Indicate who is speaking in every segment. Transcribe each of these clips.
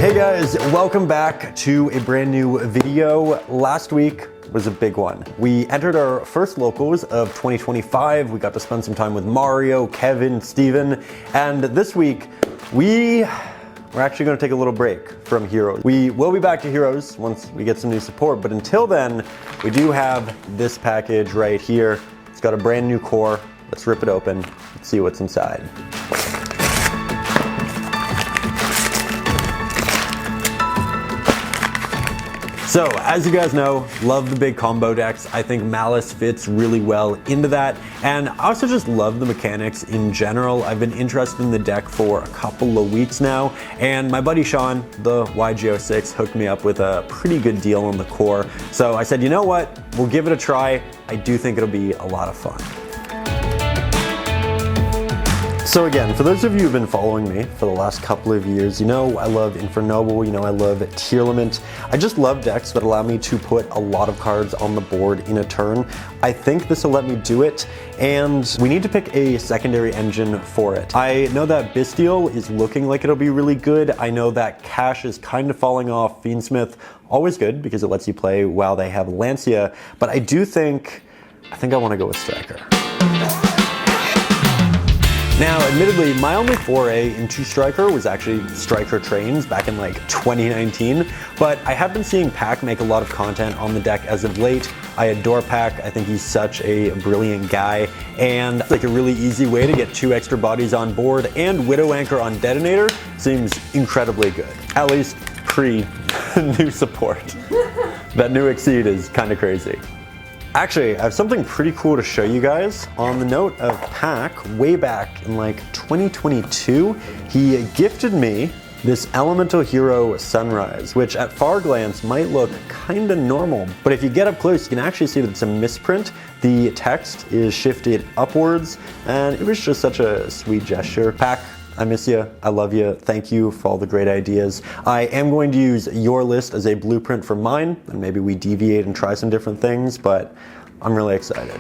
Speaker 1: Hey guys, welcome back to a brand new video. Last week was a big one. We entered our first locals of 2025. We got to spend some time with Mario, Kevin, Steven, and this week we're actually going to take a little break from Heroes. We will be back to Heroes once we get some new support, but until then, we do have this package right here. It's got a brand new core. Let's rip it open and see what's inside. So, as you guys know, love the big combo decks. I think Malice fits really well into that. And I also just love the mechanics in general. I've been interested in the deck for a couple of weeks now. And my buddy Sean, the Yugioh 6, hooked me up with a pretty good deal on the core. So I said, you know what? We'll give it a try. I do think it'll be a lot of fun. So again, for those of you who've been following me for the last couple of years, you know I love Infernoble, you know I love Tearlament. I just love decks that allow me to put a lot of cards on the board in a turn. I think this will let me do it, and we need to pick a secondary engine for it. I know that Bystial is looking like it'll be really good. I know that Cash is kind of falling off. Fiendsmith, always good because it lets you play while they have Lancia, but I think I want to go with Striker. Now, admittedly, my only foray into Striker was actually Striker Trains back in like 2019, but I have been seeing Pack make a lot of content on the deck as of late. I adore Pack. I think he's such a brilliant guy, and it's like a really easy way to get 2 extra bodies on board, and Widow Anchor on Detonator seems incredibly good, at least pre-new support. That new Exceed is kind of crazy. Actually, I have something pretty cool to show you guys. On the note of Pack, way back in like 2022, he gifted me this Elemental Hero Sunrise, which at far glance might look kinda normal, but if you get up close, you can actually see that it's a misprint. The text is shifted upwards, and it was just such a sweet gesture. Pack, I miss you, I love you, thank you for all the great ideas. I am going to use your list as a blueprint for mine, and maybe we deviate and try some different things, but I'm really excited.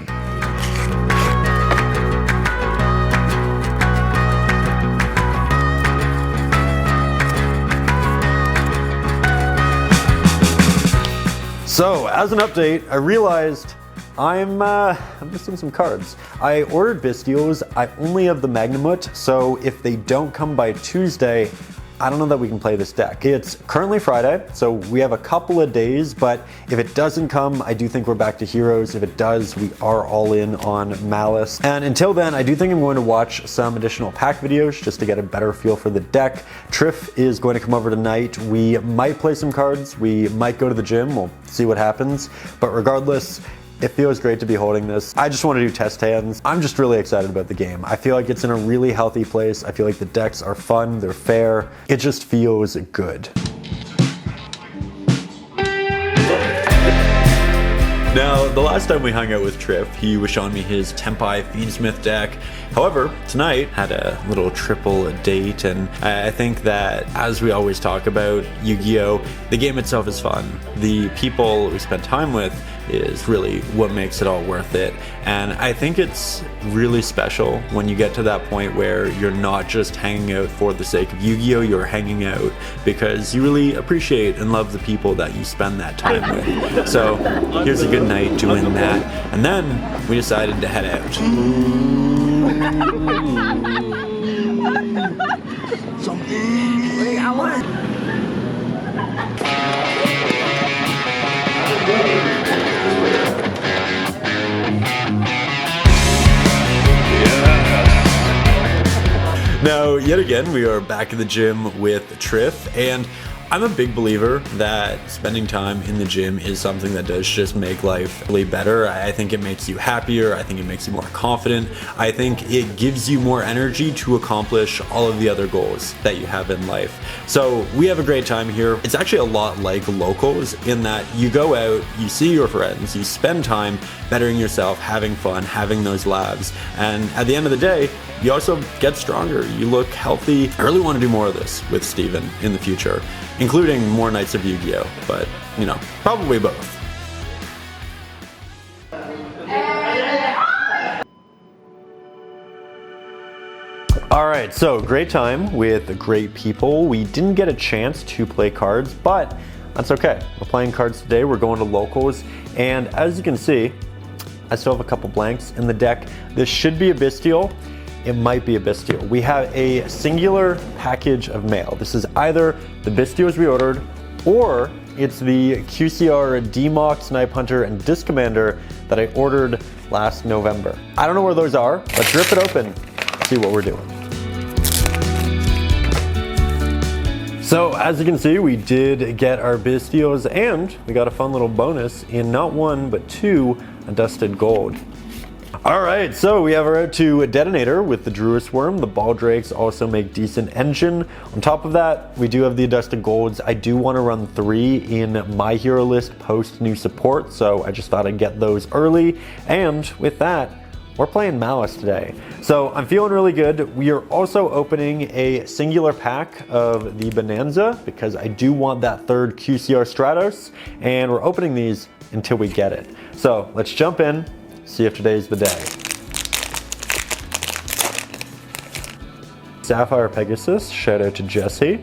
Speaker 1: So, as an update, I realized I'm missing some cards. I ordered Bystials. I only have the Magnamut, so if they don't come by Tuesday, I don't know that we can play this deck. It's currently Friday, so we have a couple of days, but if it doesn't come, I do think we're back to Heroes. If it does, we are all in on Malice. And until then, I do think I'm going to watch some additional Pack videos just to get a better feel for the deck. Trif is going to come over tonight. We might play some cards. We might go to the gym. We'll see what happens. But regardless, it feels great to be holding this. I just want to do test hands. I'm just really excited about the game. I feel like it's in a really healthy place. I feel like the decks are fun, they're fair. It just feels good. Now, the last time we hung out with Trif, he was showing me his Tempai Fiendsmith deck. However, tonight had a little triple date, and I think that, as we always talk about Yu-Gi-Oh, the game itself is fun. The people we spend time with is really what makes it all worth it. And I think it's really special when you get to that point where you're not just hanging out for the sake of Yu-Gi-Oh, you're hanging out because you really appreciate and love the people that you spend that time with. So here's a good night doing that. And then we decided to head out. Now, yet again, we are back at the gym with Trif, and I'm a big believer that spending time in the gym is something that does just make life really better. I think it makes you happier. I think it makes you more confident. I think it gives you more energy to accomplish all of the other goals that you have in life. So we have a great time here. It's actually a lot like locals in that you go out, you see your friends, you spend time bettering yourself, having fun, having those labs, and at the end of the day, you also get stronger, you look healthy. I really want to do more of this with Steven in the future, including more nights of Yu-Gi-Oh, but you know, probably both. All right, Alright, so great time with great people. We didn't get a chance to play cards, but that's okay. We're playing cards today, we're going to locals, and as you can see, I still have a couple blanks in the deck. This should be a Bestial. It might be a Bestial. We have a singular package of mail. This is either the Bestials we ordered, or it's the QCR DMOC, Snipe Hunter, and Disc Commander that I ordered last November. I don't know where those are. Let's rip it open, see what we're doing. So as you can see, we did get our Bestials, and we got a fun little bonus in not one, but two Dusted Gold. Alright, so we have our out to Detonator with the Druis Worm. The Baldrakes also make decent engine. On top of that, we do have the Dusted Golds. I do want to run 3 in my hero list post new support, so I just thought I'd get those early. And with that, we're playing Malice today. So I'm feeling really good. We are also opening a singular pack of the Bonanza because I do want that third QCR Stratos, and we're opening these until we get it. So let's jump in, see if today's the day. Sapphire Pegasus, shout out to Jesse.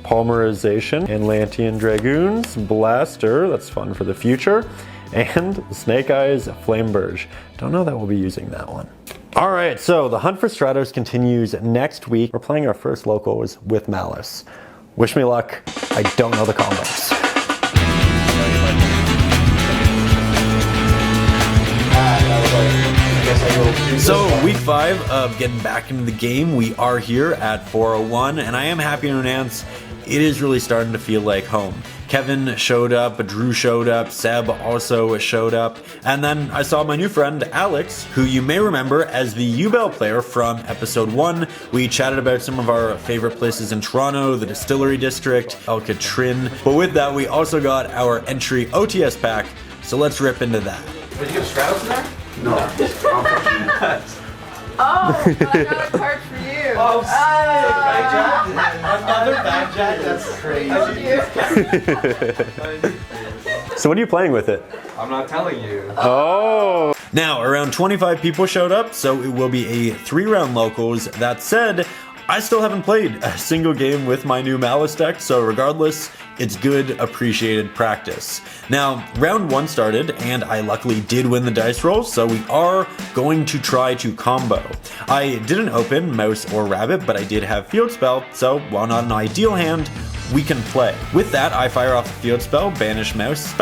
Speaker 1: Polymerization, Atlantean Dragoons, Blaster, that's fun for the future. And Snake Eyes Flameburge. Don't know that we'll be using that one. All right, so the hunt for Stratos continues next week. We're playing our first locals with Malice. Wish me luck. I don't know the combos. So week 5 of getting back into the game, we are here at 401, and I am happy to announce it is really starting to feel like home. Kevin showed up, Drew showed up, Seb also showed up, and then I saw my new friend Alex, who you may remember as the Yugioh player from episode 1. We chatted about some of our favorite places in Toronto, the Distillery District, El Catrin, but with that we also got our entry OTS pack, so let's rip into that.
Speaker 2: Did you get Stratos in there?
Speaker 3: No. Oh, I got a card for you.
Speaker 2: Oh, bag jack? Another bag jack? That's crazy.
Speaker 1: So what are you playing with it?
Speaker 2: I'm not telling you.
Speaker 1: Oh! Now, around 25 people showed up, so it will be a 3-round locals. That said, I still haven't played a single game with my new Malice deck, so regardless, it's good, appreciated practice. Now, round 1 started, and I luckily did win the dice roll, so we are going to try to combo. I didn't open Mouse or Rabbit, but I did have Field Spell, so while not an ideal hand, we can play. With that, I fire off the Field Spell, Banish Mouse,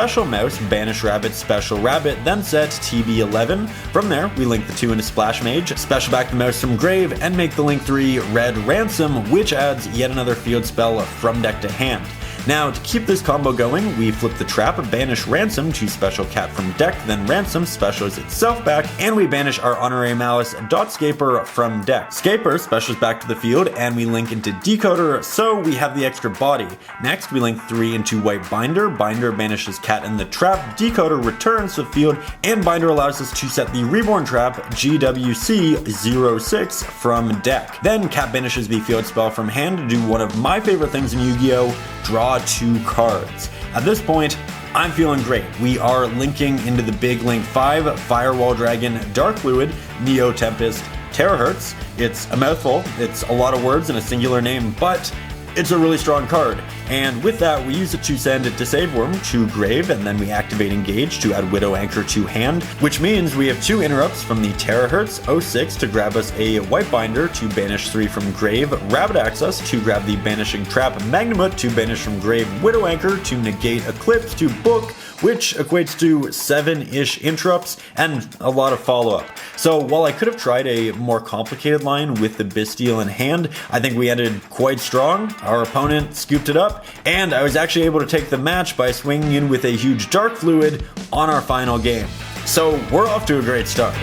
Speaker 1: Banish Rabbit, Special Rabbit, then set TB11. From there, we link the 2 into Splash Mage, special back the Mouse from Grave, and make the link 3 Red Ransom, which adds yet another Field Spell from deck to hand. Now, to keep this combo going, we flip the trap, banish Ransom to special Cat from deck, then Ransom specials itself back, and we banish our Honorary Malice Scaper from deck. Scaper specials back to the field, and we link into Decoder, so we have the extra body. Next, we link 3 into White Binder. Binder banishes Cat in the trap, Decoder returns to the field, and Binder allows us to set the Reborn Trap GWC06 from deck. Then Cat banishes the field spell from hand to do one of my favorite things in Yu-Gi-Oh! Draw 2 cards. At this point, I'm feeling great. We are linking into the big link 5, Firewall Dragon, Dark Fluid, Neo Tempest, Terahertz. It's a mouthful, it's a lot of words in a singular name, but it's a really strong card. And with that, we use it to send Disave Worm to Grave, and then we activate Engage to add Widow Anchor to hand, which means we have 2 interrupts from the Terahertz 06 to grab us a White Binder to banish 3 from Grave, Rabbit Access to grab the Banishing Trap, Magnamut to banish from Grave, Widow Anchor to negate Eclipse to book, which equates to 7-ish interrupts and a lot of follow-up. So while I could have tried a more complicated line with the Bestial in hand, I think we ended quite strong. Our opponent scooped it up, and I was actually able to take the match by swinging in with a huge Dark Fluid on our final game. So we're off to a great start.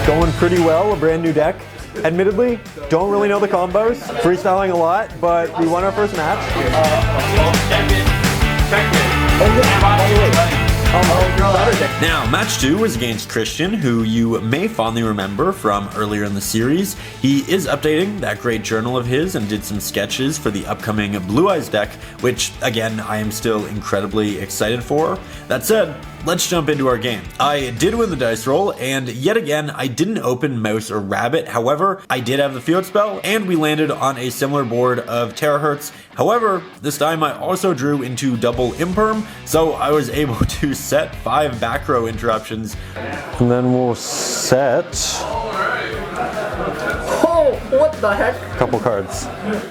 Speaker 1: Going pretty well, a brand new deck. Admittedly, don't really know the combos, freestyling a lot, but we won our first match. Now, match 2 was against Christian, who you may fondly remember from earlier in the series. He is updating that great journal of his and did some sketches for the upcoming Blue Eyes deck, which, again, I am still incredibly excited for. That said, let's jump into our game. I did win the dice roll, and yet again, I didn't open mouse or rabbit. However, I did have the field spell, and we landed on a similar board of terahertz. However, this time I also drew into double imperm, so I was able to set 5 back row interruptions.
Speaker 4: And then we'll set
Speaker 5: Oh, what the heck?
Speaker 4: a couple cards.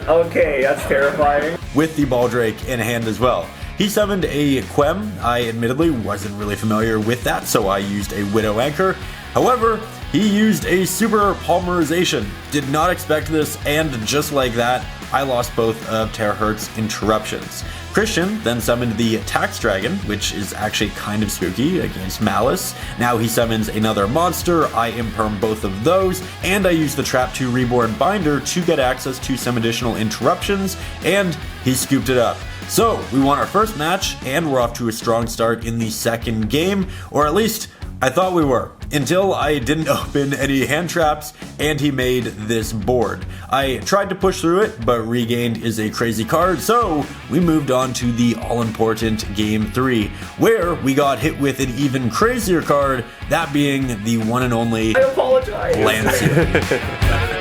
Speaker 5: Okay, that's terrifying.
Speaker 1: With the Baldrake in hand as well. He summoned a Quem. I admittedly wasn't really familiar with that, so I used a Widow Anchor. However, he used a Super Polymerization. Did not expect this, and just like that, I lost both of Terahertz interruptions. Christian then summoned the Tax Dragon, which is actually kind of spooky against Malice. Now he summons another monster, I imperm both of those, and I use the Trap 2 Reborn Binder to get access to some additional interruptions, and he scooped it up. So, we won our first match, and we're off to a strong start in the second game, or at least I thought we were, until I didn't open any hand traps and he made this board. I tried to push through it, but Regained is a crazy card, so we moved on to the all-important Game 3, where we got hit with an even crazier card, that being the one and only
Speaker 5: I apologize.
Speaker 1: Lancia.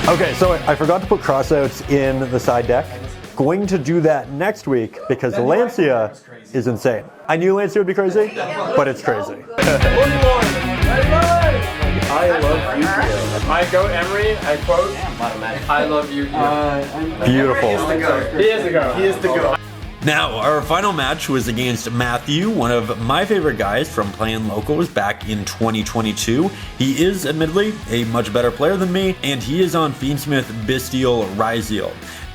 Speaker 4: Okay, so I forgot to put crossouts in the side deck. Going to do that next week because Lancia is insane. I knew Lancia would be crazy, but it's crazy.
Speaker 5: I love Yugioh.
Speaker 2: I go Emery, I quote, I love Yugioh.
Speaker 4: Beautiful.
Speaker 2: He is the go. He is the go.
Speaker 1: Now, our final match was against Matthew, one of my favorite guys from playing locals back in 2022. He is, admittedly, a much better player than me, and he is on Fiendsmith Ryzeal.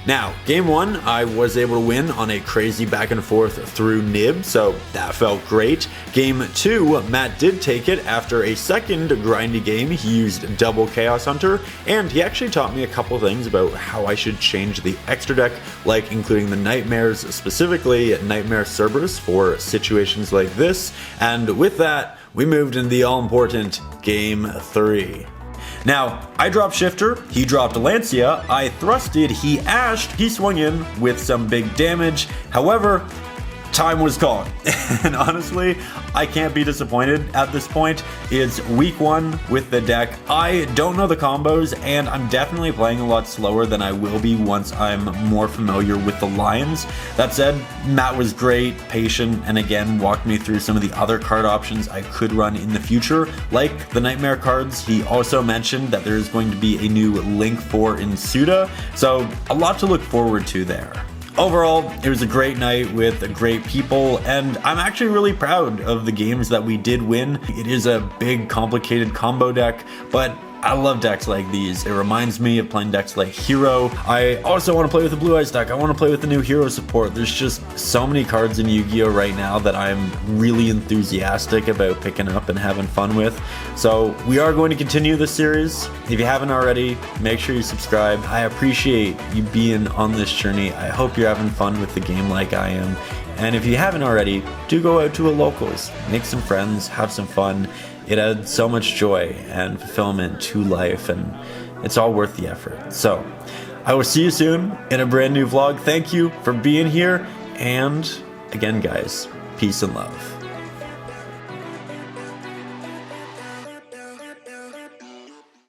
Speaker 1: Now, game 1, I was able to win on a crazy back and forth through Nib, so that felt great. Game 2, Matt did take it after a second grindy game. He used double Chaos Hunter, and he actually taught me a couple things about how I should change the extra deck, like including the Nightmares, specifically Nightmare Cerberus for situations like this. And with that, we moved into the all-important Game 3. Now, I dropped Shifter, he dropped Lancia, I thrusted, he ashed, he swung in with some big damage. However, time was called. And honestly, I can't be disappointed at this point. It's week 1 with the deck. I don't know the combos, and I'm definitely playing a lot slower than I will be once I'm more familiar with the lines. That said, Matt was great, patient, and again walked me through some of the other card options I could run in the future, like the Nightmare cards. He also mentioned that there is going to be a new Link for Insuda, so a lot to look forward to there. Overall, it was a great night with great people, and I'm actually really proud of the games that we did win. It is a big, complicated combo deck, but I love decks like these. It reminds me of playing decks like Hero. I also want to play with the Blue Eyes deck. I want to play with the new Hero support. There's just so many cards in Yu-Gi-Oh right now that I'm really enthusiastic about picking up and having fun with. So we are going to continue this series. If you haven't already, make sure you subscribe. I appreciate you being on this journey. I hope you're having fun with the game like I am. And if you haven't already, do go out to a locals, make some friends, have some fun. It adds so much joy and fulfillment to life, and it's all worth the effort. So, I will see you soon in a brand new vlog. Thank you for being here, and again, guys, peace and love.